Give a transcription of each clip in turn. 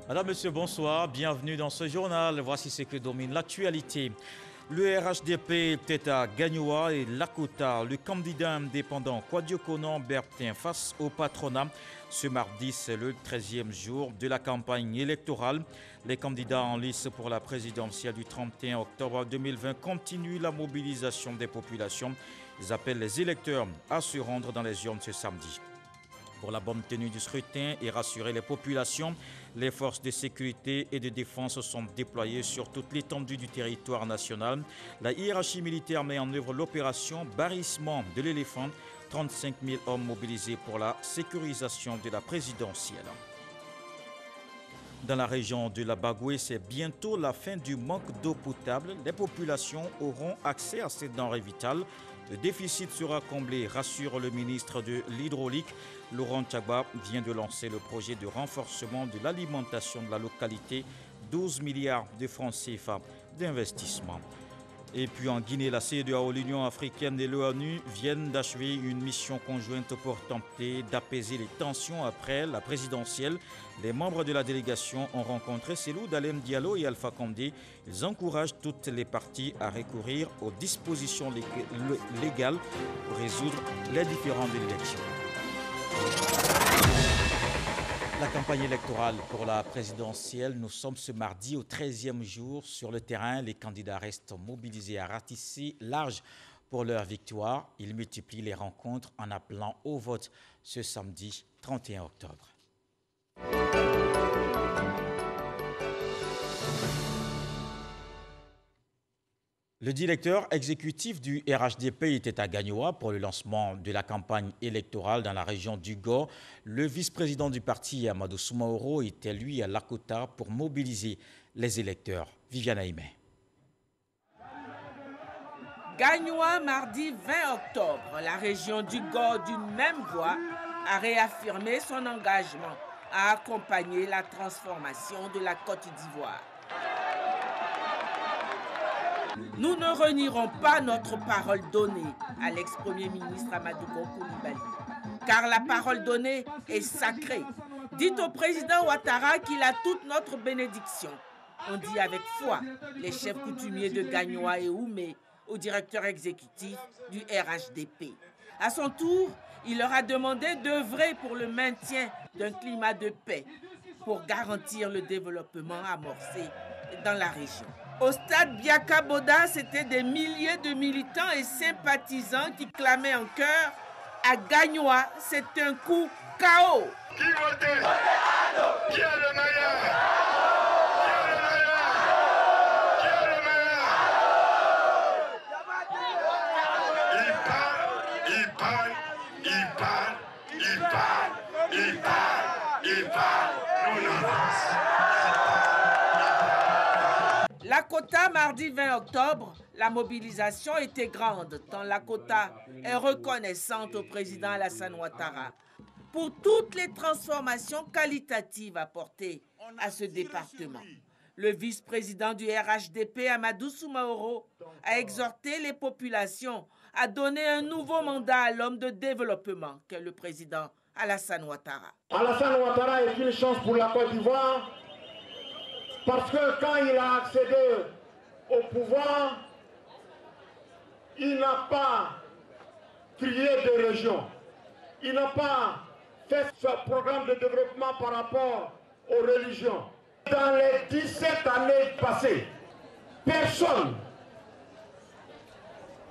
Madame, Monsieur, bonsoir. Bienvenue dans ce journal. Voici ce que domine l'actualité. Le RHDP était à Gagnoa et Lakota. Le candidat indépendant Kouadio Konan Bertin face au patronat. Ce mardi, c'est le 13e jour de la campagne électorale. Les candidats en lice pour la présidentielle du 31 octobre 2020 continuent la mobilisation des populations. Ils appellent les électeurs à se rendre dans les urnes ce samedi. Pour la bonne tenue du scrutin et rassurer les populations, les forces de sécurité et de défense sont déployées sur toute l'étendue du territoire national. La hiérarchie militaire met en œuvre l'opération Barrissement de l'éléphant. 35 000 hommes mobilisés pour la sécurisation de la présidentielle. Dans la région de la Bagoué, c'est bientôt la fin du manque d'eau potable. Les populations auront accès à ces denrées vitales. Le déficit sera comblé, rassure le ministre de l'Hydraulique. Laurent Tchagba vient de lancer le projet de renforcement de l'alimentation de la localité. 12 milliards de francs CFA d'investissement. Et puis en Guinée, la CEDEAO, l'Union africaine et l'ONU viennent d'achever une mission conjointe pour tenter d'apaiser les tensions après la présidentielle. Les membres de la délégation ont rencontré Cellou Dalein Diallo et Alpha Condé. Ils encouragent toutes les parties à recourir aux dispositions légales pour résoudre les différends de l'élection. La campagne électorale pour la présidentielle, nous sommes ce mardi au 13e jour sur le terrain. Les candidats restent mobilisés à ratisser large pour leur victoire. Ils multiplient les rencontres en appelant au vote ce samedi 31 octobre. Le directeur exécutif du RHDP était à Gagnoa pour le lancement de la campagne électorale dans la région du Gor. Le vice-président du parti, Amadou Soumaoro, était lui à Lakota pour mobiliser les électeurs. Viviane Aimé. Gagnoa, mardi 20 octobre, la région du Gor, d'une même voix, a réaffirmé son engagement à accompagner la transformation de la Côte d'Ivoire. Nous ne renierons pas notre parole donnée à l'ex-premier ministre Amadou Koulibaly, car la parole donnée est sacrée. Dites au président Ouattara qu'il a toute notre bénédiction. On dit avec foi les chefs coutumiers de Gagnoa et Oumé au directeur exécutif du RHDP. À son tour, il leur a demandé d'œuvrer pour le maintien d'un climat de paix pour garantir le développement amorcé dans la région. Au stade Biaka Boda, c'était des milliers de militants et sympathisants qui clamaient en chœur « À Gagnoa, c'est un coup KO ». Qui votait? Qui est le meilleur? Qui est le meilleur? Il parle, nous n'avance. Lakota, mardi 20 octobre, la mobilisation était grande, tant Lakota est reconnaissante au président Alassane Ouattara pour toutes les transformations qualitatives apportées à ce département. Le vice-président du RHDP, Amadou Soumaoro, a exhorté les populations à donner un nouveau mandat à l'homme de développement qu'est le président Alassane Ouattara. Alassane Ouattara est une chance pour la Côte d'Ivoire parce que quand il a accédé au pouvoir, il n'a pas crié de région. Il n'a pas fait ce programme de développement par rapport aux religions. Dans les 17 années passées, personne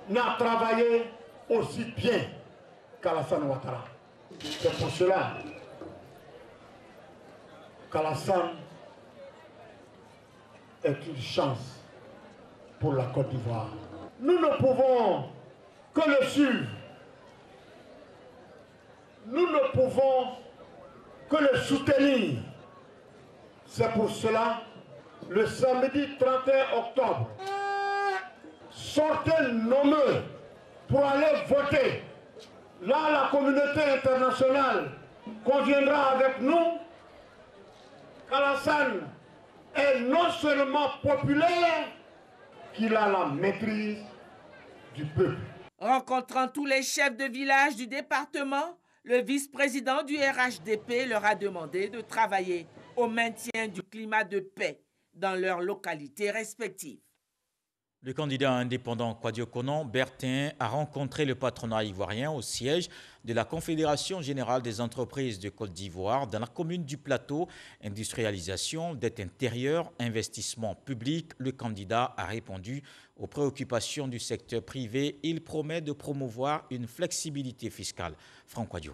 n'a travaillé aussi bien qu'Alassane Ouattara. C'est pour cela qu'Alassane est une chance pour la Côte d'Ivoire. Nous ne pouvons que le suivre. Nous ne pouvons que le soutenir. C'est pour cela, le samedi 31 octobre, sortez nombreux pour aller voter. Là, la communauté internationale conviendra avec nous qu'Alassane est non seulement populaire, qu'il a la maîtrise du peuple. Rencontrant tous les chefs de village du département, le vice-président du RHDP leur a demandé de travailler au maintien du climat de paix dans leurs localités respectives. Le candidat indépendant Kouadio Konon Bertin a rencontré le patronat ivoirien au siège de la Confédération générale des entreprises de Côte d'Ivoire dans la commune du Plateau. Industrialisation, dette intérieure, investissement public. Le candidat a répondu aux préoccupations du secteur privé. Il promet de promouvoir une flexibilité fiscale. Franck Kouadio.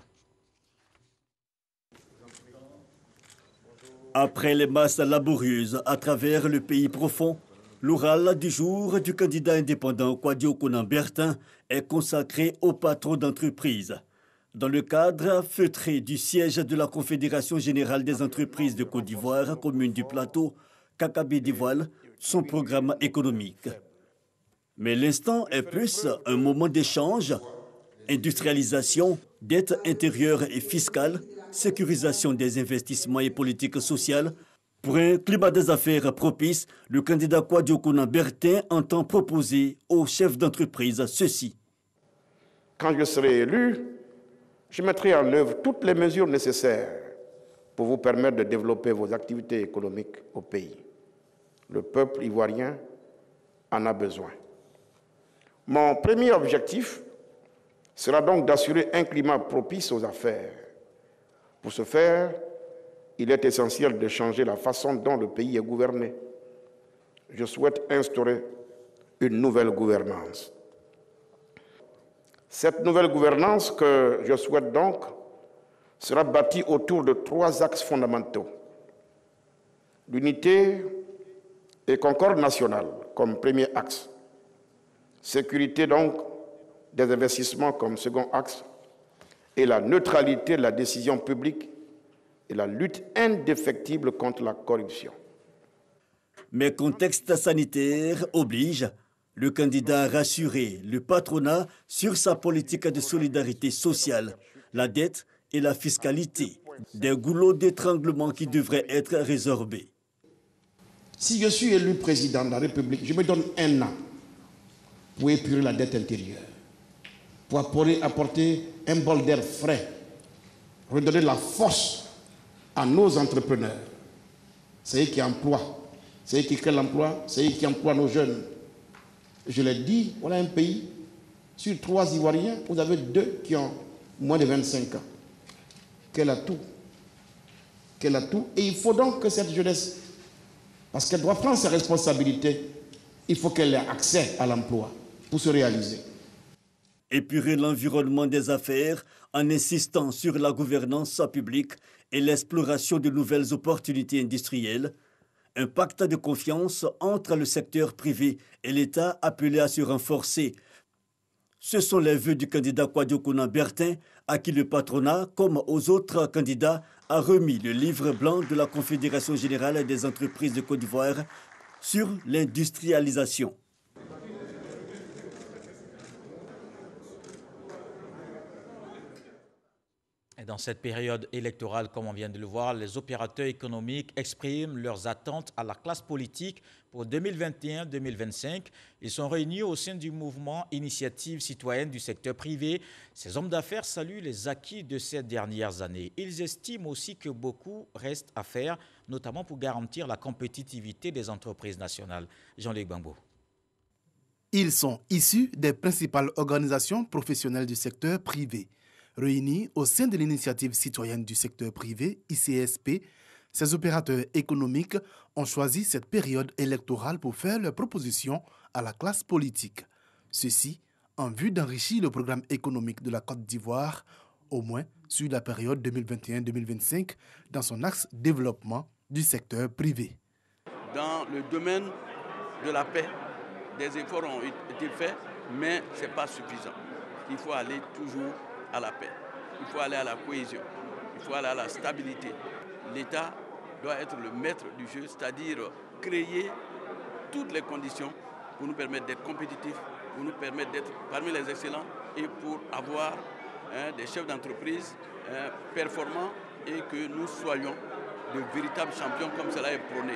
Après les masses laborieuses à travers le pays profond, l'oral du jour du candidat indépendant Kouadio Konon Bertin est consacré aux patrons d'entreprise. Dans le cadre feutré du siège de la Confédération générale des entreprises de Côte d'Ivoire, commune du Plateau, KKB dévoile son programme économique. Mais l'instant est plus un moment d'échange, industrialisation, dette intérieure et fiscale, sécurisation des investissements et politiques sociales. Pour un climat des affaires propice, le candidat Kouadio Konon Bertin entend proposer aux chefs d'entreprise ceci. Quand je serai élu, je mettrai en œuvre toutes les mesures nécessaires pour vous permettre de développer vos activités économiques au pays. Le peuple ivoirien en a besoin. Mon premier objectif sera donc d'assurer un climat propice aux affaires. Pour ce faire, il est essentiel de changer la façon dont le pays est gouverné. Je souhaite instaurer une nouvelle gouvernance. Cette nouvelle gouvernance que je souhaite donc sera bâtie autour de 3 axes fondamentaux. L'unité et concorde nationale comme premier axe. Sécurité donc des investissements comme second axe. Et la neutralité de la décision publique et la lutte indéfectible contre la corruption. Mais contexte sanitaire oblige, le candidat a rassuré le patronat sur sa politique de solidarité sociale, la dette et la fiscalité, des goulots d'étranglement qui devraient être résorbés. Si je suis élu président de la République, je me donne 1 an pour épurer la dette intérieure, pour apporter un bol d'air frais, redonner la force à nos entrepreneurs. C'est eux qui emploient, c'est eux qui créent l'emploi, c'est eux qui emploient nos jeunes. Je l'ai dit, voilà un pays, sur 3 Ivoiriens, vous avez 2 qui ont moins de 25 ans. Quel atout! Quel atout! Et il faut donc que cette jeunesse, parce qu'elle doit prendre ses responsabilités, il faut qu'elle ait accès à l'emploi pour se réaliser. Épurer l'environnement des affaires en insistant sur la gouvernance publique et l'exploration de nouvelles opportunités industrielles, un pacte de confiance entre le secteur privé et l'État appelé à se renforcer. Ce sont les vœux du candidat Kouadio Konon Bertin, à qui le patronat, comme aux autres candidats, a remis le livre blanc de la Confédération générale des entreprises de Côte d'Ivoire sur l'industrialisation. Et dans cette période électorale, comme on vient de le voir, les opérateurs économiques expriment leurs attentes à la classe politique pour 2021-2025. Ils sont réunis au sein du mouvement Initiative citoyenne du secteur privé. Ces hommes d'affaires saluent les acquis de ces dernières années. Ils estiment aussi que beaucoup reste à faire, notamment pour garantir la compétitivité des entreprises nationales. Jean-Luc Bambo. Ils sont issus des principales organisations professionnelles du secteur privé. Réunis au sein de l'initiative citoyenne du secteur privé, ICSP, ces opérateurs économiques ont choisi cette période électorale pour faire leurs propositions à la classe politique. Ceci en vue d'enrichir le programme économique de la Côte d'Ivoire, au moins sur la période 2021-2025, dans son axe développement du secteur privé. Dans le domaine de la paix, des efforts ont été faits, mais ce n'est pas suffisant. Il faut aller toujours à la paix, il faut aller à la cohésion, il faut aller à la stabilité. L'État doit être le maître du jeu, c'est-à-dire créer toutes les conditions pour nous permettre d'être compétitifs, pour nous permettre d'être parmi les excellents et pour avoir des chefs d'entreprise performants et que nous soyons de véritables champions comme cela est prôné.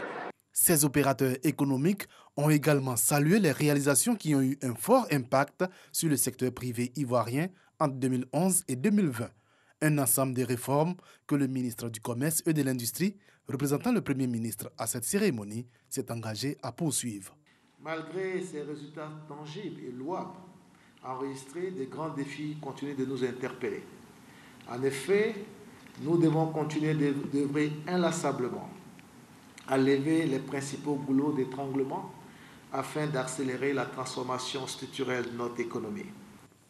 Ces opérateurs économiques ont également salué les réalisations qui ont eu un fort impact sur le secteur privé ivoirien entre 2011 et 2020. Un ensemble de réformes que le ministre du Commerce et de l'Industrie, représentant le Premier ministre à cette cérémonie, s'est engagé à poursuivre. Malgré ces résultats tangibles et louables enregistrés, des grands défis continuent de nous interpeller. En effet, nous devons continuer d'œuvrer inlassablement à lever les principaux goulots d'étranglement afin d'accélérer la transformation structurelle de notre économie.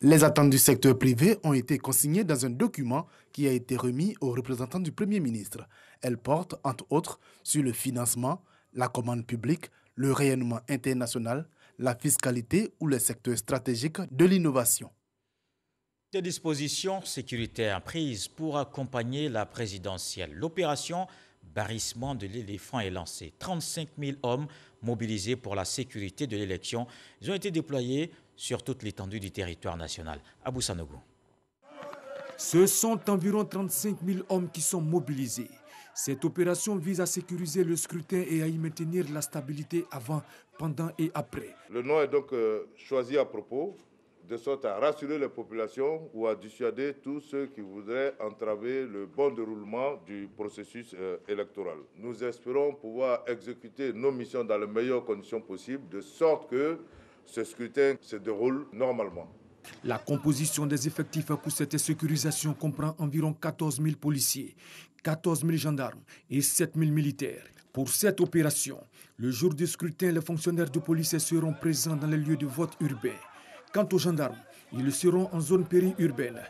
Les attentes du secteur privé ont été consignées dans un document qui a été remis aux représentants du Premier ministre. Elles portent, entre autres, sur le financement, la commande publique, le rayonnement international, la fiscalité ou les secteurs stratégiques de l'innovation. Des dispositions sécuritaires prises pour accompagner la présidentielle. L'opération Barrissement de l'éléphant est lancée. 35 000 hommes mobilisés pour la sécurité de l'élection. Ils ont été déployés sur toute l'étendue du territoire national. Abou Sanogo. Ce sont environ 35 000 hommes qui sont mobilisés. Cette opération vise à sécuriser le scrutin et à y maintenir la stabilité avant, pendant et après. Le nom est donc choisi à propos, de sorte à rassurer les populations ou à dissuader tous ceux qui voudraient entraver le bon déroulement du processus électoral. Nous espérons pouvoir exécuter nos missions dans les meilleures conditions possibles, de sorte que ce scrutin se déroule normalement. La composition des effectifs pour cette sécurisation comprend environ 14 000 policiers, 14 000 gendarmes et 7 000 militaires. Pour cette opération, le jour du scrutin, les fonctionnaires de police seront présents dans les lieux de vote urbains. Quant aux gendarmes, ils seront en zone périurbaine.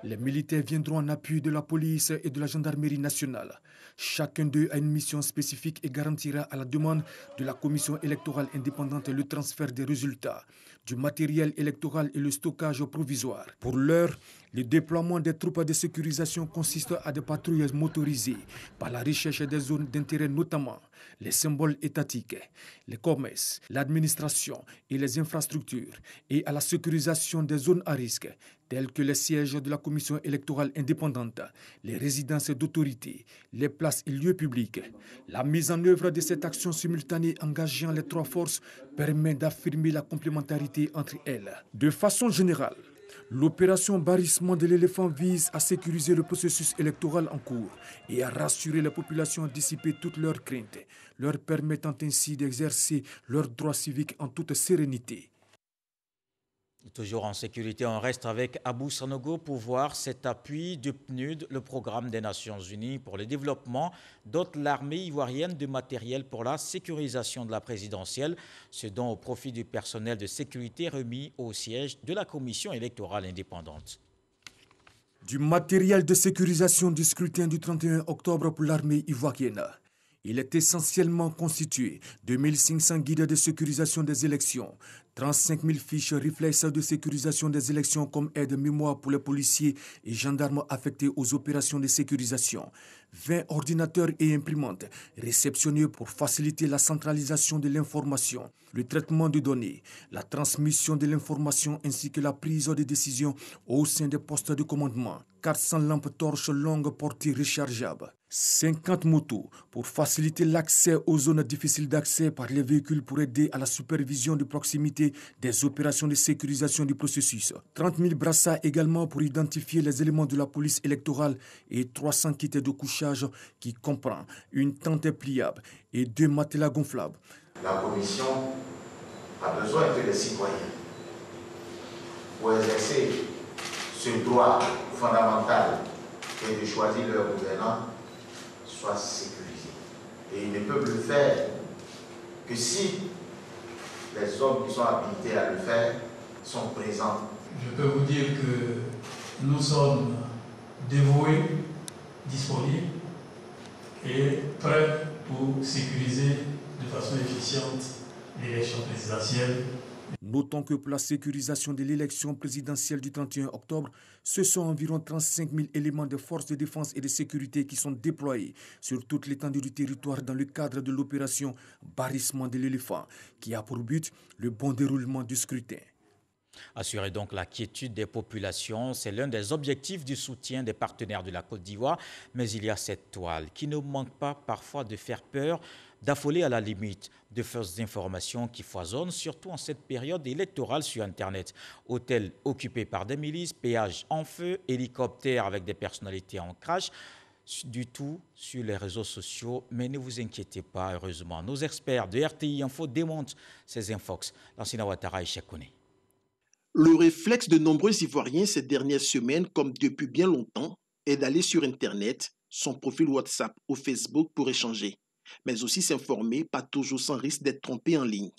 Les militaires viendront en appui de la police et de la gendarmerie nationale. Chacun d'eux a une mission spécifique et garantira à la demande de la commission électorale indépendante le transfert des résultats, du matériel électoral et le stockage provisoire. Pour l'heure, le déploiement des troupes de sécurisation consiste à des patrouilles motorisées par la recherche des zones d'intérêt, notamment les symboles étatiques, les commerces, l'administration et les infrastructures, et à la sécurisation des zones à risque, telles que les sièges de la commission électorale indépendante, les résidences d'autorité, les places et lieux publics. La mise en œuvre de cette action simultanée engageant les trois forces permet d'affirmer la complémentarité entre elles. De façon générale, l'opération Barrissement de l'éléphant vise à sécuriser le processus électoral en cours et à rassurer la population à dissiper toutes leurs craintes, leur permettant ainsi d'exercer leurs droits civiques en toute sérénité. Toujours en sécurité, on reste avec Abou Sanogo pour voir cet appui du PNUD, le programme des Nations Unies pour le développement, dote l'armée ivoirienne de matériel pour la sécurisation de la présidentielle, ce don au profit du personnel de sécurité remis au siège de la commission électorale indépendante. Du matériel de sécurisation du scrutin du 31 octobre pour l'armée ivoirienne. Il est essentiellement constitué de 1500 guides de sécurisation des élections, 35 000 fiches réflexes de sécurisation des élections comme aide-mémoire pour les policiers et gendarmes affectés aux opérations de sécurisation, 20 ordinateurs et imprimantes réceptionnés pour faciliter la centralisation de l'information, le traitement de données, la transmission de l'information ainsi que la prise de décision au sein des postes de commandement, 400 lampes torches longues portées rechargeables, 50 motos pour faciliter l'accès aux zones difficiles d'accès par les véhicules pour aider à la supervision de proximité des opérations de sécurisation du processus, 30 000 brassards également pour identifier les éléments de la police électorale et 300 kits de couchage qui comprend une tente pliable et 2 matelas gonflables. La commission a besoin que les citoyens, pour exercer ce droit fondamental qui est de choisir leur gouvernant, soient sécurisés. Et ils ne peuvent le faire que si les hommes qui sont habilités à le faire sont présents. Je peux vous dire que nous sommes dévoués, disponibles et prêts pour sécuriser de façon efficiente l'élection présidentielle. Notons que pour la sécurisation de l'élection présidentielle du 31 octobre, ce sont environ 35 000 éléments de forces de défense et de sécurité qui sont déployés sur toute l'étendue du territoire dans le cadre de l'opération Barrissement de l'éléphant, qui a pour but le bon déroulement du scrutin. Assurer donc la quiétude des populations, c'est l'un des objectifs du soutien des partenaires de la Côte d'Ivoire. Mais il y a cette toile qui ne manque pas parfois de faire peur, d'affoler à la limite de fausses informations qui foisonnent, surtout en cette période électorale sur Internet. Hôtels occupés par des milices, péages en feu, hélicoptères avec des personnalités en crash. du tout sur les réseaux sociaux, mais ne vous inquiétez pas, heureusement. Nos experts de RTI Info démontent ces infox. Lansina Ouattara et Cheikh-Kone. Le réflexe de nombreux Ivoiriens ces dernières semaines, comme depuis bien longtemps, est d'aller sur Internet, son profil WhatsApp ou Facebook pour échanger, mais aussi s'informer, pas toujours sans risque d'être trompé en ligne.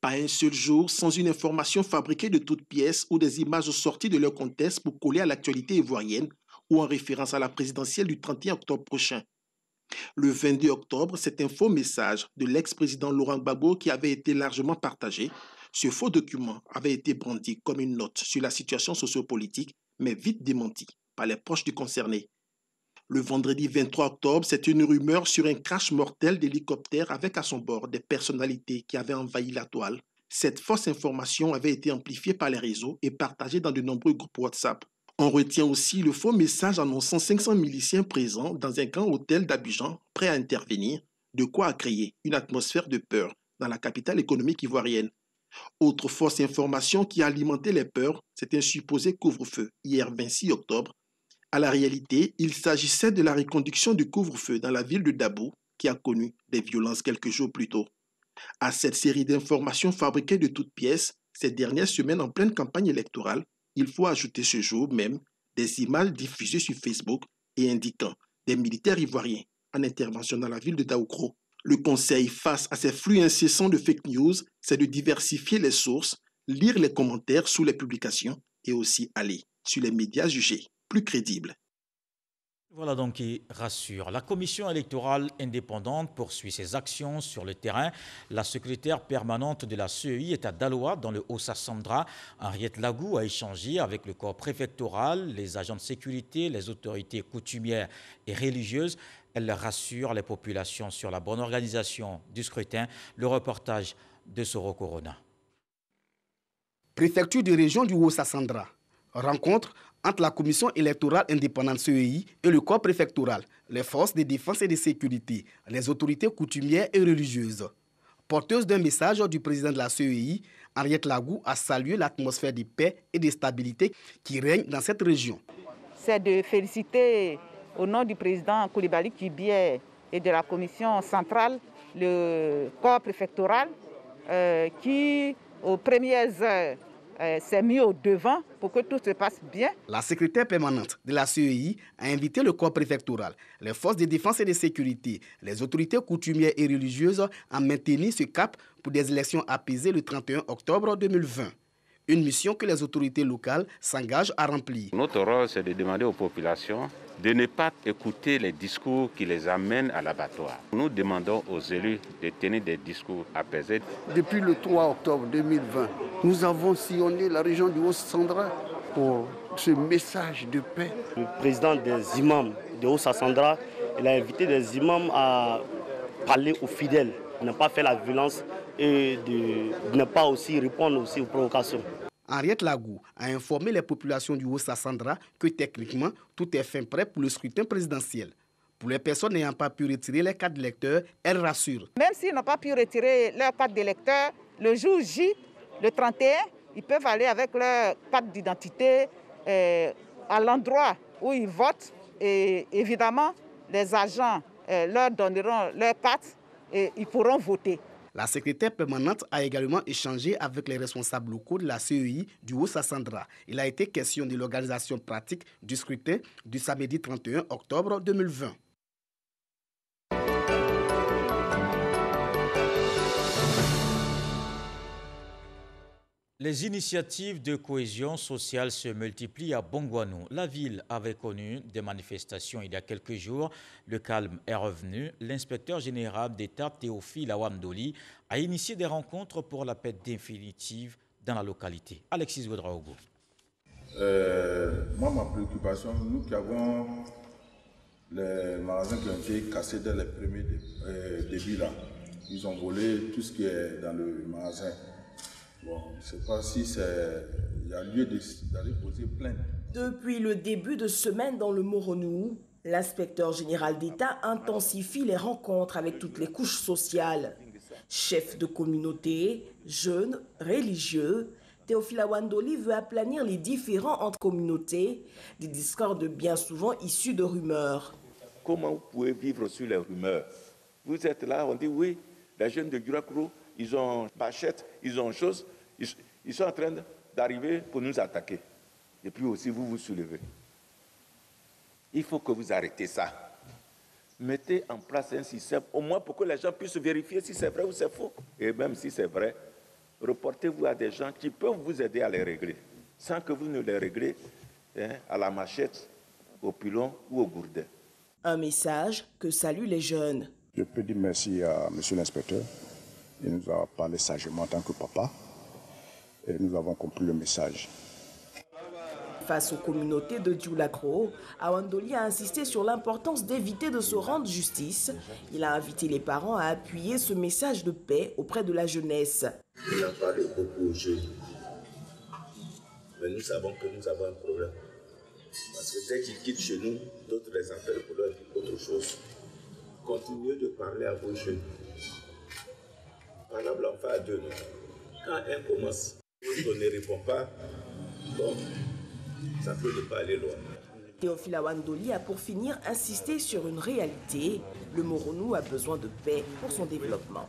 Pas un seul jour sans une information fabriquée de toutes pièces ou des images sorties de leur contexte pour coller à l'actualité ivoirienne ou en référence à la présidentielle du 31 octobre prochain. Le 22 octobre, c'est un faux message de l'ex-président Laurent Gbagbo qui avait été largement partagé. Ce faux document avait été brandi comme une note sur la situation sociopolitique, mais vite démenti par les proches du concerné. Le vendredi 23 octobre, c'est une rumeur sur un crash mortel d'hélicoptère avec à son bord des personnalités qui avaient envahi la toile. Cette fausse information avait été amplifiée par les réseaux et partagée dans de nombreux groupes WhatsApp. On retient aussi le faux message annonçant 500 miliciens présents dans un grand hôtel d'Abidjan, prêts à intervenir, de quoi créer une atmosphère de peur dans la capitale économique ivoirienne. Autre fausse information qui a alimenté les peurs, c'est un supposé couvre-feu, hier 26 octobre. À la réalité, il s'agissait de la reconduction du couvre-feu dans la ville de Dabo, qui a connu des violences quelques jours plus tôt. À cette série d'informations fabriquées de toutes pièces, ces dernières semaines en pleine campagne électorale, il faut ajouter ce jour même des images diffusées sur Facebook et indiquant des militaires ivoiriens en intervention dans la ville de Daoukro. Le conseil face à ces flux incessants de fake news, c'est de diversifier les sources, lire les commentaires sous les publications et aussi aller sur les médias jugés plus crédibles. Voilà donc qui rassure. La commission électorale indépendante poursuit ses actions sur le terrain. La secrétaire permanente de la CEI est à Daloa, dans le Haut-Sassandra. Henriette Lagou a échangé avec le corps préfectoral, les agents de sécurité, les autorités coutumières et religieuses. Elle rassure les populations sur la bonne organisation du scrutin. Le reportage de Soro Corona. Préfecture de région du Haut-Sassandra. Rencontre entre la commission électorale indépendante CEI et le corps préfectoral, les forces de défense et de sécurité, les autorités coutumières et religieuses. Porteuse d'un message du président de la CEI, Henriette Lagou a salué l'atmosphère de paix et de stabilité qui règne dans cette région. C'est de féliciter au nom du président Coulibaly Kibié et de la commission centrale, le corps préfectoral qui, aux premières heures, s'est mis au devant pour que tout se passe bien. La secrétaire permanente de la CEI a invité le corps préfectoral, les forces de défense et de sécurité, les autorités coutumières et religieuses à maintenir ce cap pour des élections apaisées le 31 octobre 2020. Une mission que les autorités locales s'engagent à remplir. Notre rôle, c'est de demander aux populations de ne pas écouter les discours qui les amènent à l'abattoir. Nous demandons aux élus de tenir des discours apaisés. Depuis le 3 octobre 2020, nous avons sillonné la région du Haut-Sassandra pour ce message de paix. Le président des imams de Haut-Sassandra, il a invité des imams à parler aux fidèles, de ne pas faire la violence et de ne pas aussi répondre aussi aux provocations. Henriette Lagou a informé les populations du Haut-Sassandra que techniquement, tout est fin prêt pour le scrutin présidentiel. Pour les personnes n'ayant pas pu retirer les cartes d'électeurs, elle rassure. Même s'ils n'ont pas pu retirer leur carte d'électeur, le jour J, le 31, ils peuvent aller avec leur carte d'identité à l'endroit où ils votent. Et évidemment, les agents leur donneront leur carte et ils pourront voter. La secrétaire permanente a également échangé avec les responsables locaux de la CEI du Haut-Sassandra. Il a été question de l'organisation pratique du scrutin du samedi 31 octobre 2020. Les initiatives de cohésion sociale se multiplient à Bongouanou. La ville avait connu des manifestations il y a quelques jours. Le calme est revenu. L'inspecteur général d'État Théophile Awamdoli a initié des rencontres pour la paix définitive dans la localité. Alexis Ouedraogo. Moi, ma préoccupation, nous qui avons les magasins qui ont été cassés dès les premiers débuts là, ils ont volé tout ce qui est dans le magasin. Bon, je ne sais pas si il y a lieu d'aller poser plainte. Depuis le début de semaine dans le Moronou, l'inspecteur général d'État intensifie les rencontres avec toutes les couches sociales. Chefs de communauté, jeunes, religieux, Théophile Awandoli veut aplanir les différends entre communautés, des discordes bien souvent issus de rumeurs. Comment vous pouvez vivre sur les rumeurs? Vous êtes là, on dit oui, les jeunes de Guirassoro, ils ont machette, ils ont chose, ils sont en train d'arriver pour nous attaquer. Et puis aussi vous vous soulevez. Il faut que vous arrêtez ça. Mettez en place un système, au moins pour que les gens puissent vérifier si c'est vrai ou c'est faux. Et même si c'est vrai, reportez-vous à des gens qui peuvent vous aider à les régler, sans que vous ne les réglez à la machette, au pilon ou au gourdin. Un message que saluent les jeunes. Je peux dire merci à monsieur l'inspecteur. Il nous a parlé sagement en tant que papa. Et nous avons compris le message. Face aux communautés de Dioulakro, Awandoli a insisté sur l'importance d'éviter de se rendre justice. Il a invité les parents à appuyer ce message de paix auprès de la jeunesse. Il a parlé beaucoup aux jeunes. Mais nous savons que nous avons un problème. Parce que dès qu'ils quittent chez nous, d'autres les appellent pour leur dire autre chose. Continuez de parler à vos jeunes. Parlable en fait à deux. Quand un commence, on ne répond pas, bon, ça peut ne pas aller loin. Théophile Awandoli a pour finir insisté sur une réalité. Le Moronou a besoin de paix pour son développement.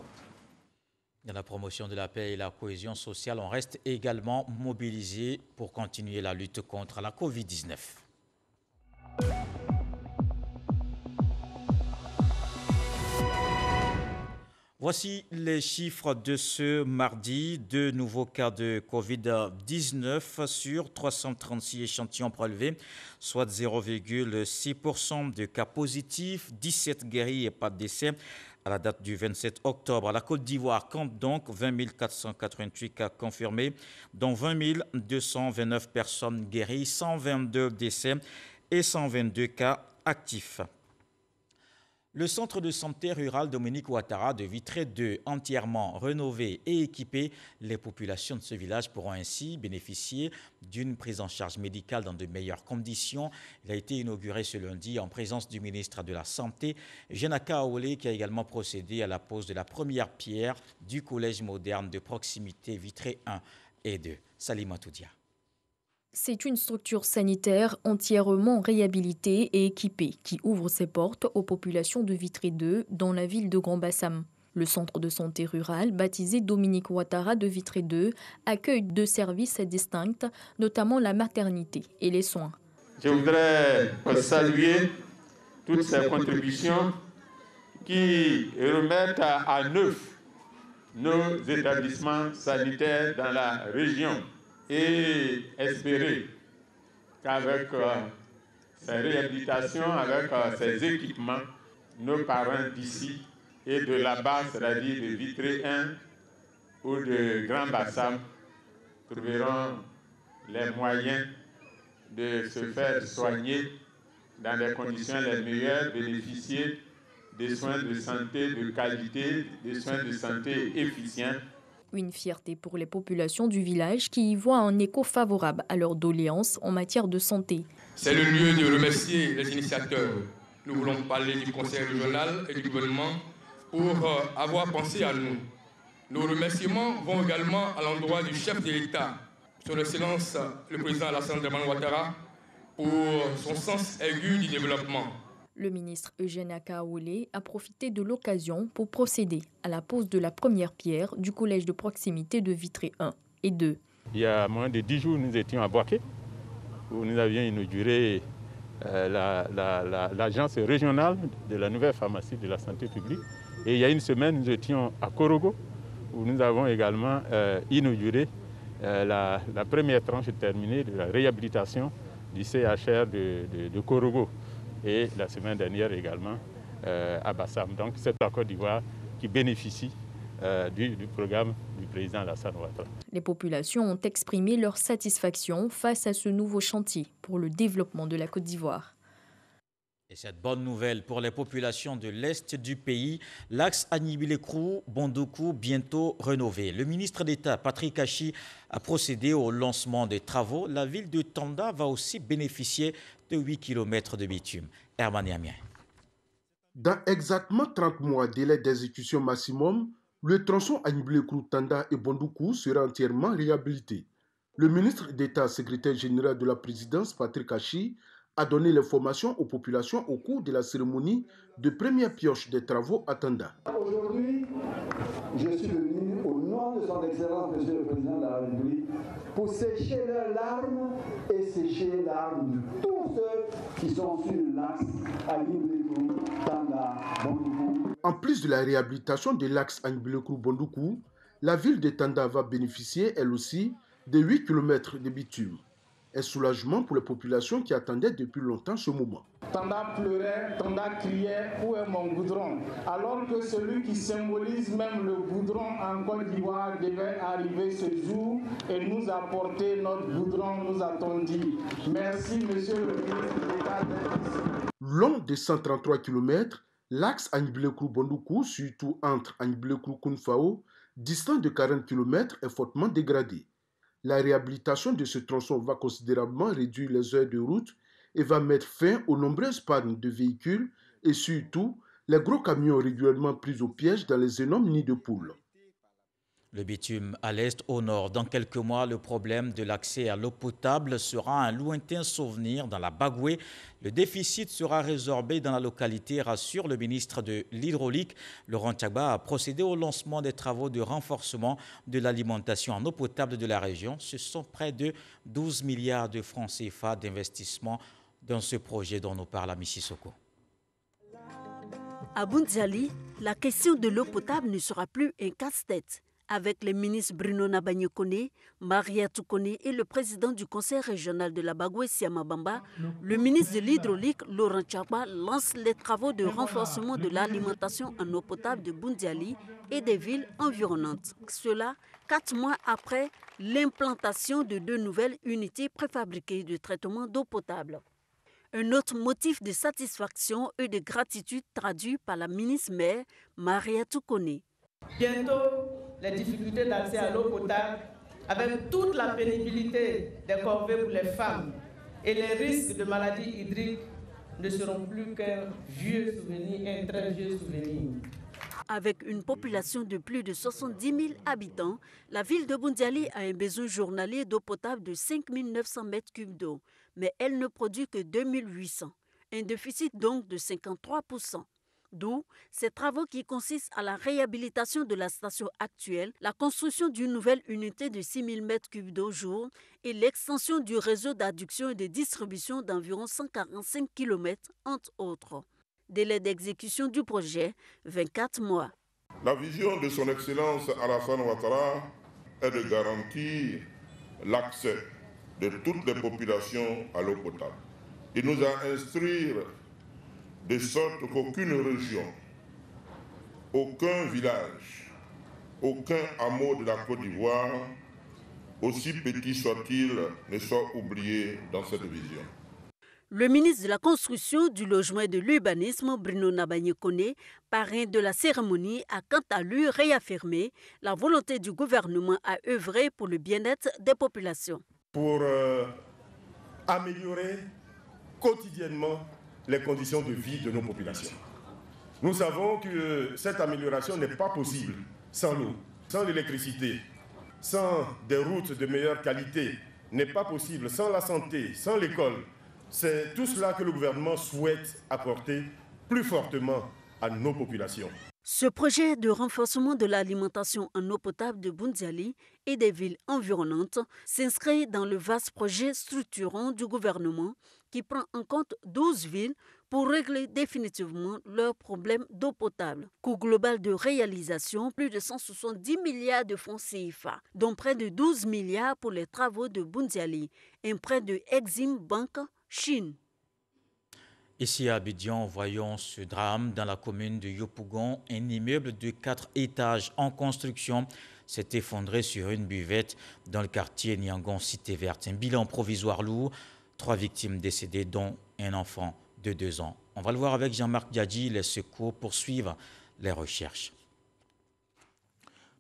Dans la promotion de la paix et la cohésion sociale, on reste également mobilisé pour continuer la lutte contre la Covid-19. Voici les chiffres de ce mardi. 2 nouveaux cas de Covid-19 sur 336 échantillons prélevés, soit 0,6% de cas positifs, 17 guéris et pas de décès. À la date du 27 octobre, la Côte d'Ivoire compte donc 20 488 cas confirmés, dont 20 229 personnes guéries, 122 décès et 122 cas actifs. Le centre de santé rural Dominique Ouattara de Vitré 2, entièrement rénové et équipé, les populations de ce village pourront ainsi bénéficier d'une prise en charge médicale dans de meilleures conditions. Il a été inauguré ce lundi en présence du ministre de la Santé, Jenaka Aolé, qui a également procédé à la pose de la première pierre du collège moderne de proximité Vitré 1 et 2. Salima Toudia. C'est une structure sanitaire entièrement réhabilitée et équipée qui ouvre ses portes aux populations de Vitré 2 dans la ville de Grand-Bassam. Le centre de santé rural, baptisé Dominique Ouattara de Vitré 2, accueille 2 services distincts, notamment la maternité et les soins. Je voudrais saluer toutes ces contributions qui remettent à neuf nos établissements sanitaires dans la région. Et espérer qu'avec ces réhabilitations, avec ces équipements, nos parents d'ici et de là-bas, c'est-à-dire de Vitré 1 ou de Grand-Bassam, trouveront les moyens de se faire soigner dans les conditions les meilleures, bénéficier des soins de santé de qualité, des soins de santé efficients. Une fierté pour les populations du village qui y voient un écho favorable à leurs doléances en matière de santé. C'est le lieu de remercier les initiateurs. Nous voulons parler du conseil régional et du gouvernement pour avoir pensé à nous. Nos remerciements vont également à l'endroit du chef de l'État, son Excellence le président Alassane Dramane Ouattara, pour son sens aigu du développement. Le ministre Eugène Akaolé a profité de l'occasion pour procéder à la pose de la première pierre du collège de proximité de Vitré 1 et 2. Il y a moins de 10 jours, nous étions à Boaké, où nous avions inauguré l'agence régionale de la nouvelle pharmacie de la santé publique. Et il y a une semaine, nous étions à Korogo, où nous avons également inauguré la première tranche terminée de la réhabilitation du CHR de Korogo. Et la semaine dernière également à Bassam. Donc c'est la Côte d'Ivoire qui bénéficie du programme du président Alassane Ouattara. Les populations ont exprimé leur satisfaction face à ce nouveau chantier pour le développement de la Côte d'Ivoire. Et cette bonne nouvelle pour les populations de l'Est du pays, l'axe Agnibilé-Krou-Bondoukou bientôt rénové. Le ministre d'État Patrick Achi a procédé au lancement des travaux. La ville de Tanda va aussi bénéficier de 8 km de bitume. Herman Yamien. Dans exactement 30 mois, délai d'exécution maximum, le tronçon Agnibilé-Krou, Tanda et Bondoukou sera entièrement réhabilité. Le ministre d'État, secrétaire général de la présidence, Patrick Achi, a donné l'information aux populations au cours de la cérémonie de première pioche des travaux à Tanda. Aujourd'hui, je suis venu au nom de son Excellence, Monsieur le Président de la République, pour sécher leurs larmes et sécher les larmes de tous ceux qui sont sur l'axe Agnibilekru, Tanda, Bondoukou. En plus de la réhabilitation de l'axe Agnibilekru-Bondoukou, la ville de Tanda va bénéficier, elle aussi, de 8 km de bitume. Un soulagement pour les populations qui attendaient depuis longtemps ce moment. Tanda pleurait, Tanda criait, où est mon goudron? Alors que celui qui symbolise même le goudron en Côte d'Ivoire devait arriver ce jour et nous apporter notre goudron, nous a-t-on dit. Merci, monsieur le ministre d'État. Long de 133 km, l'axe Agnibilekru-Bondoukou, surtout entre Agnibilekru-Kounfao, distant de 40 km, est fortement dégradé. La réhabilitation de ce tronçon va considérablement réduire les heures de route et va mettre fin aux nombreuses pannes de véhicules et surtout les gros camions régulièrement pris au piège dans les énormes nids de poules. Le bitume à l'est, au nord. Dans quelques mois, le problème de l'accès à l'eau potable sera un lointain souvenir dans la Bagoué. Le déficit sera résorbé dans la localité, rassure le ministre de l'Hydraulique. Laurent Tchagba a procédé au lancement des travaux de renforcement de l'alimentation en eau potable de la région. Ce sont près de 12 milliards de francs CFA d'investissement dans ce projet dont nous parle Amy Sissoko. À Boundiali, la question de l'eau potable ne sera plus un casse-tête. Avec les ministres Bruno Nabagné-Koné, Mariatou Koné et le président du conseil régional de la Bagoué, Siama Bamba, le ministre de l'Hydraulique, Laurent Tchagba, lance les travaux de renforcement de l'alimentation en eau potable de Boundiali et des villes environnantes. Cela 4 mois après l'implantation de 2 nouvelles unités préfabriquées de traitement d'eau potable. Un autre motif de satisfaction et de gratitude traduit par la ministre-maire Mariatou Koné. Bientôt, les difficultés d'accès à l'eau potable, avec toute la pénibilité des corvées pour les femmes et les risques de maladies hydriques, ne seront plus qu'un vieux souvenir, un très vieux souvenir. Avec une population de plus de 70 000 habitants, la ville de Boundiali a un besoin journalier d'eau potable de 5 900 mètres cubes d'eau, mais elle ne produit que 2 800, un déficit donc de 53%. D'où ces travaux qui consistent à la réhabilitation de la station actuelle, la construction d'une nouvelle unité de 6 000 m3 d'eau jour et l'extension du réseau d'adduction et de distribution d'environ 145 km, entre autres. Délai d'exécution du projet, 24 mois. La vision de son Excellence Alassane Ouattara est de garantir l'accès de toutes les populations à l'eau potable. Il nous a instruit de sorte qu'aucune région, aucun village, aucun hameau de la Côte d'Ivoire, aussi petit soit-il, ne soit oublié dans cette vision. Le ministre de la Construction, du Logement et de l'Urbanisme, Bruno Nabagné-Koné, parrain de la cérémonie, a quant à lui réaffirmé la volonté du gouvernement à œuvrer pour le bien-être des populations. Pour améliorer quotidiennement les conditions de vie de nos populations. Nous savons que cette amélioration n'est pas possible sans l'eau, sans l'électricité, sans des routes de meilleure qualité, n'est pas possible sans la santé, sans l'école. C'est tout cela que le gouvernement souhaite apporter plus fortement à nos populations. Ce projet de renforcement de l'alimentation en eau potable de Boundiali et des villes environnantes s'inscrit dans le vaste projet structurant du gouvernement qui prend en compte 12 villes pour régler définitivement leurs problèmes d'eau potable. Coût global de réalisation, plus de 170 milliards de francs CFA, dont près de 12 milliards pour les travaux de Boundiali, un prêt de Exim Bank, Chine. Ici à Abidjan, voyons ce drame dans la commune de Yopougon. Un immeuble de 4 étages en construction s'est effondré sur une buvette dans le quartier Niangon, Cité Verte. Un bilan provisoire lourd, 3 victimes décédées, dont un enfant de 2 ans. On va le voir avec Jean-Marc Diadji. Les secours poursuivent les recherches.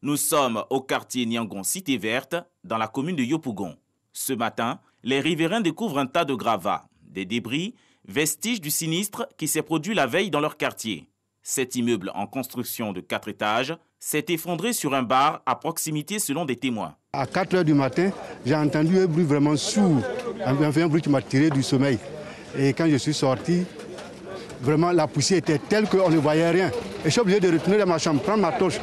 Nous sommes au quartier Niangon, Cité Verte, dans la commune de Yopougon. Ce matin, les riverains découvrent un tas de gravats, des débris, vestiges du sinistre qui s'est produit la veille dans leur quartier. Cet immeuble en construction de 4 étages s'est effondré sur un bar à proximité selon des témoins. À 4 h du matin, j'ai entendu un bruit vraiment sourd, un bruit qui m'a tiré du sommeil. Et quand je suis sorti, vraiment la poussière était telle qu'on ne voyait rien. Et je suis obligé de retourner dans ma chambre, prendre ma torche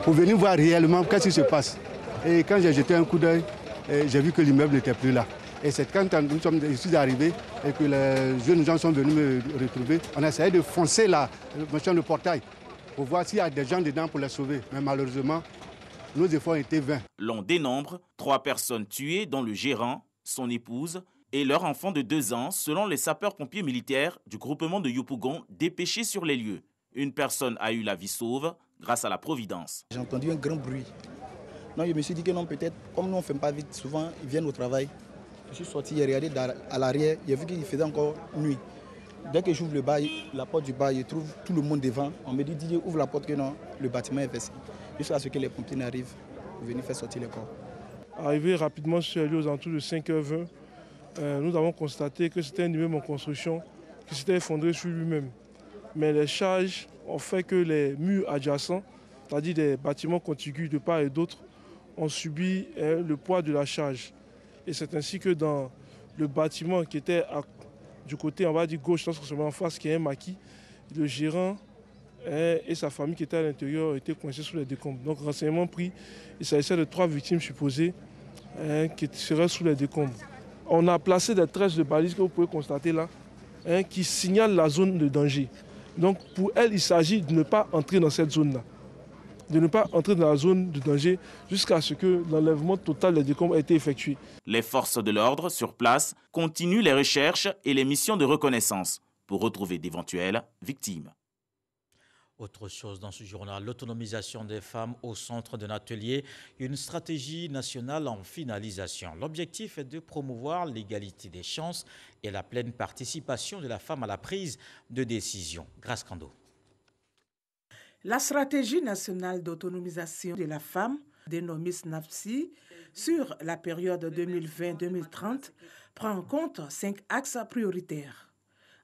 pour venir voir réellement qu'est-ce qui se passe. Et quand j'ai jeté un coup d'œil, j'ai vu que l'immeuble n'était plus là. Et c'est quand je suis arrivé et que les jeunes gens sont venus me retrouver, on a essayé de foncer le portail pour voir s'il y a des gens dedans pour les sauver. Mais malheureusement, nos efforts étaient vains. L'on dénombre 3 personnes tuées, dont le gérant, son épouse et leur enfant de 2 ans, selon les sapeurs-pompiers militaires du groupement de Yopougon dépêchés sur les lieux. Une personne a eu la vie sauve grâce à la providence. J'ai entendu un grand bruit. Non, je me suis dit que non, peut-être, comme nous on ne fait pas vite, souvent ils viennent au travail. Je suis sorti, j'ai regardé à l'arrière, j'ai vu qu'il faisait encore nuit. Dès que j'ouvre le bail, la porte du bail, je trouve tout le monde devant. On me dit, Didier, ouvre la porte que non, le bâtiment est versé. Jusqu'à ce que les pompiers n'arrivent pour venir faire sortir les corps. Arrivé rapidement sur les lieux aux alentours de 5h20, nous avons constaté que c'était un immeuble en construction qui s'était effondré sur lui-même. Mais les charges ont fait que les murs adjacents, c'est-à-dire des bâtiments contigus de part et d'autre, ont subi le poids de la charge. Et c'est ainsi que dans le bâtiment qui était du côté, on va dire gauche, lorsqu'on se met en face, qui est un maquis, le gérant et sa famille qui étaient à l'intérieur étaient coincés sous les décombres. Donc, renseignement pris, il s'agissait de 3 victimes supposées qui seraient sous les décombres. On a placé des tresses de balises que vous pouvez constater là, qui signalent la zone de danger. Donc, pour elles, il s'agit de ne pas entrer dans cette zone-là, de ne pas entrer dans la zone de danger jusqu'à ce que l'enlèvement total des décombres ait été effectué. Les forces de l'ordre sur place continuent les recherches et les missions de reconnaissance pour retrouver d'éventuelles victimes. Autre chose dans ce journal, l'autonomisation des femmes au centre d'un atelier, une stratégie nationale en finalisation. L'objectif est de promouvoir l'égalité des chances et la pleine participation de la femme à la prise de décision. Grâce Kando. La stratégie nationale d'autonomisation de la femme, dénommée SNAFSI, sur la période 2020-2030, prend en compte 5 axes prioritaires.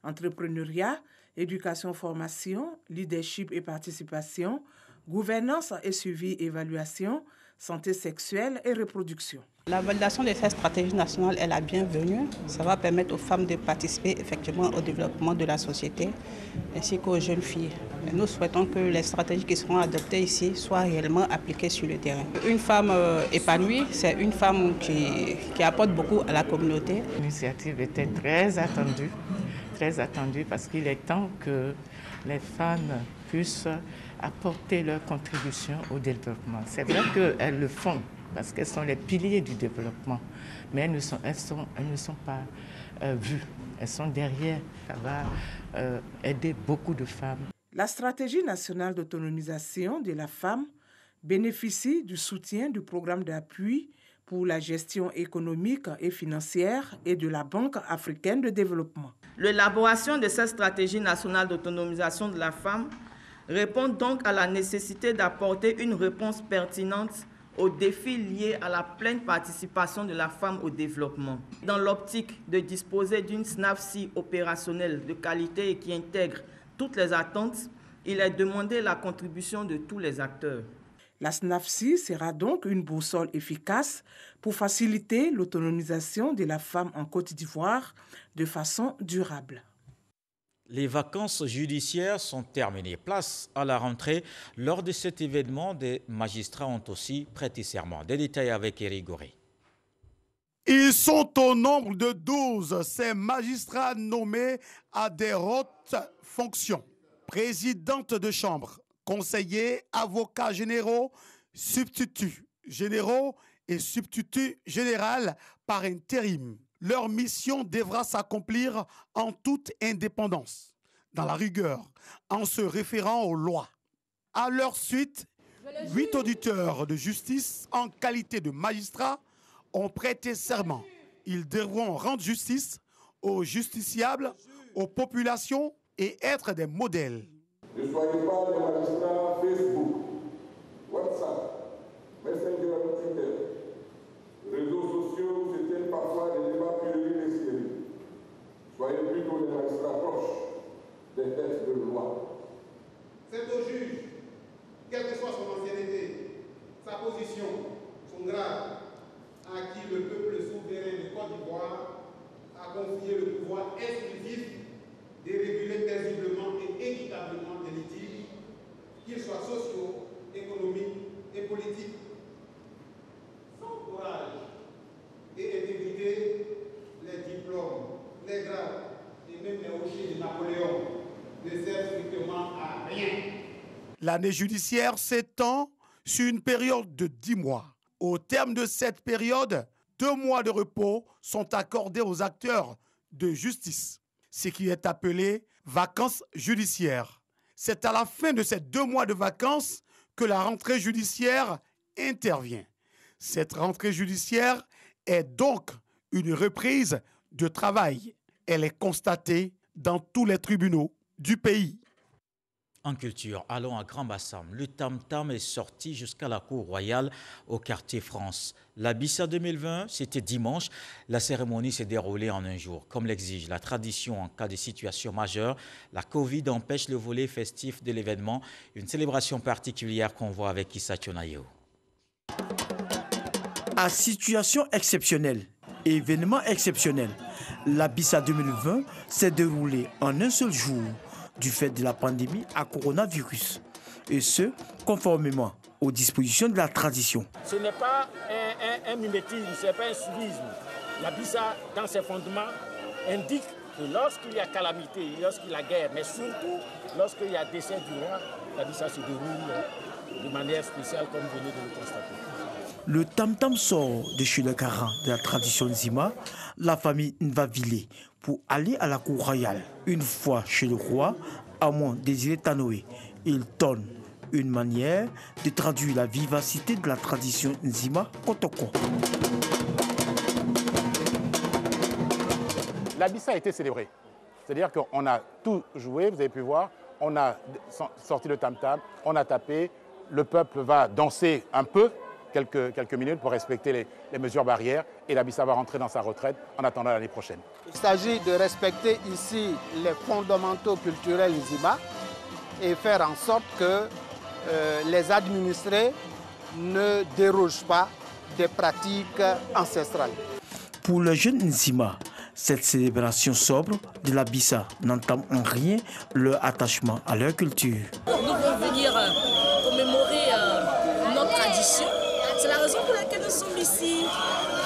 Entrepreneuriat, éducation-formation, leadership et participation, gouvernance et suivi-évaluation, santé sexuelle et reproduction. La validation de cette stratégie nationale est la bienvenue. Ça va permettre aux femmes de participer effectivement au développement de la société ainsi qu'aux jeunes filles. Et nous souhaitons que les stratégies qui seront adoptées ici soient réellement appliquées sur le terrain. Une femme épanouie, c'est une femme qui apporte beaucoup à la communauté. L'initiative était très attendue parce qu'il est temps que les femmes puissent apporter leur contribution au développement. C'est vrai qu'elles le font, parce qu'elles sont les piliers du développement, mais elles ne sont pas vues, elles sont derrière. Ça va aider beaucoup de femmes. La stratégie nationale d'autonomisation de la femme bénéficie du soutien du programme d'appui pour la gestion économique et financière et de la Banque africaine de développement. L'élaboration de cette stratégie nationale d'autonomisation de la femme répond donc à la nécessité d'apporter une réponse pertinente aux défis liés à la pleine participation de la femme au développement. Dans l'optique de disposer d'une SNAFSI opérationnelle de qualité et qui intègre toutes les attentes, il est demandé la contribution de tous les acteurs. La SNAFSI sera donc une boussole efficace pour faciliter l'autonomisation de la femme en Côte d'Ivoire de façon durable. Les vacances judiciaires sont terminées. Place à la rentrée. Lors de cet événement, des magistrats ont aussi prêté serment. Des détails avec Éric Goré. Ils sont au nombre de 12, ces magistrats nommés à des hautes fonctions. Présidente de chambre, conseillers, avocats généraux, substituts généraux et substituts généraux par intérim. Leur mission devra s'accomplir en toute indépendance, dans la rigueur, en se référant aux lois. À leur suite, 8 auditeurs de justice en qualité de magistrats ont prêté serment. Ils devront rendre justice aux justiciables, aux populations et être des modèles. Ne soyez pas des magistrats Facebook, WhatsApp, Messenger, Twitter. Réseaux sociaux se tiennent parfois des débats puérils et stériles. Soyez plutôt des magistrats proches des textes de loi. C'est au juge, quelle que soit son ancienneté, sa position, son grade, droit exclusif de réguler paisiblement et équitablement les litiges, qu'ils soient sociaux, économiques et politiques. Sans courage et intégrité, les diplômes, les grades et même les rochers de Napoléon ne servent strictement à rien. L'année judiciaire s'étend sur une période de 10 mois. Au terme de cette période, 2 mois de repos sont accordés aux acteurs de justice, ce qui est appelé vacances judiciaires. C'est à la fin de ces 2 mois de vacances que la rentrée judiciaire intervient. Cette rentrée judiciaire est donc une reprise de travail. Elle est constatée dans tous les tribunaux du pays. En culture, allons à Grand Bassam. Le tam-tam est sorti jusqu'à la cour royale au quartier France. La Bissa 2020, c'était dimanche. La cérémonie s'est déroulée en un jour. Comme l'exige la tradition en cas de situation majeure, la Covid empêche le volet festif de l'événement. Une célébration particulière qu'on voit avec Issa Tionayo. À situation exceptionnelle, événement exceptionnel, la Bissa 2020 s'est déroulée en un seul jour du fait de la pandémie à coronavirus. Et ce, conformément aux dispositions de la tradition. Ce n'est pas un mimétisme, ce n'est pas un civisme. La Bissa, dans ses fondements, indique que lorsqu'il y a calamité, lorsqu'il y a guerre, mais surtout lorsqu'il y a décès du roi, la Bissa se déroule de manière spéciale comme vous venez de le constater. Le tam-tam sort de chez le Karan de la tradition Nzima, la famille Nvavile, pour aller à la cour royale. Une fois chez le roi, Amon Désiré Tanoé, il donne une manière de traduire la vivacité de la tradition Nzima Kotoko. La Bissa a été célébrée. C'est-à-dire qu'on a tout joué, vous avez pu voir, on a sorti le tam-tam, on a tapé, le peuple va danser un peu, quelques minutes pour respecter les mesures barrières et la Bissa va rentrer dans sa retraite en attendant l'année prochaine. Il s'agit de respecter ici les fondamentaux culturels Nzima et faire en sorte que les administrés ne dérogent pas des pratiques ancestrales. Pour le jeune Nzima, cette célébration sobre de la Bissa n'entame en rien leur attachement à leur culture. Nous devons venir commémorer notre tradition. C'est la raison pour laquelle nous sommes ici.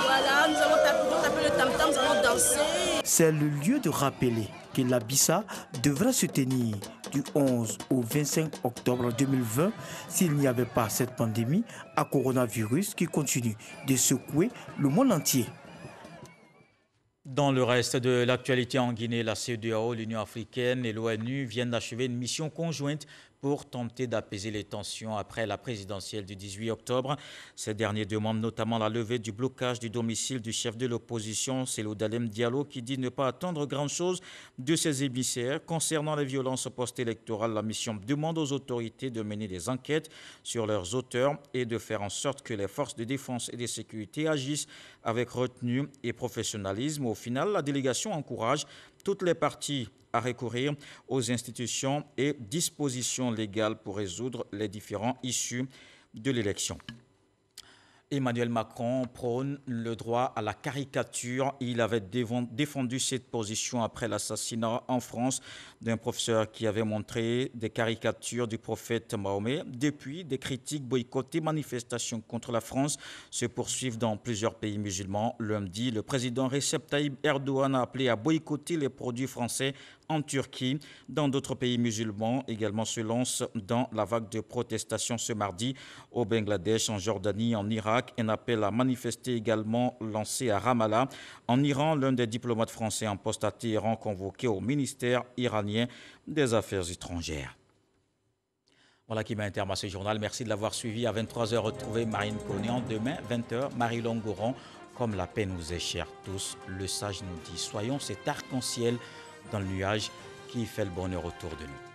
Voilà, nous avons tapé le tam-tam, nous allons danser. C'est le lieu de rappeler que la Bissa devra se tenir du 11 au 25 octobre 2020 s'il n'y avait pas cette pandémie à coronavirus qui continue de secouer le monde entier. Dans le reste de l'actualité en Guinée, la CEDEAO, l'Union africaine et l'ONU viennent d'achever une mission conjointe pour tenter d'apaiser les tensions après la présidentielle du 18 octobre. Ces derniers demandent notamment la levée du blocage du domicile du chef de l'opposition, Cellou Dalein Diallo, qui dit ne pas attendre grand-chose de ses émissaires. Concernant les violences post-électorales, la mission demande aux autorités de mener des enquêtes sur leurs auteurs et de faire en sorte que les forces de défense et de sécurité agissent avec retenue et professionnalisme. Au final, la délégation encourage toutes les parties à recourir aux institutions et dispositions légales pour résoudre les différends issus de l'élection. Emmanuel Macron prône le droit à la caricature. Il avait défendu cette position après l'assassinat en France d'un professeur qui avait montré des caricatures du prophète Mahomet. Depuis, des critiques, boycotts et manifestations contre la France se poursuivent dans plusieurs pays musulmans. Lundi, le président Recep Tayyip Erdogan a appelé à boycotter les produits français en Turquie. Dans d'autres pays musulmans également se lancent dans la vague de protestations ce mardi au Bangladesh, en Jordanie, en Irak. Un appel à manifester également lancé à Ramallah. En Iran, l'un des diplomates français en poste à Téhéran convoqué au ministère iranien des Affaires étrangères. Voilà qui met un terme à ce journal. Merci de l'avoir suivi. À 23h, retrouvez Marine Cognan. Demain, 20h, Marie Longoron. Comme la paix nous est chère tous, le sage nous dit, soyons cet arc-en-ciel dans le nuage qui fait le bonheur autour de nous.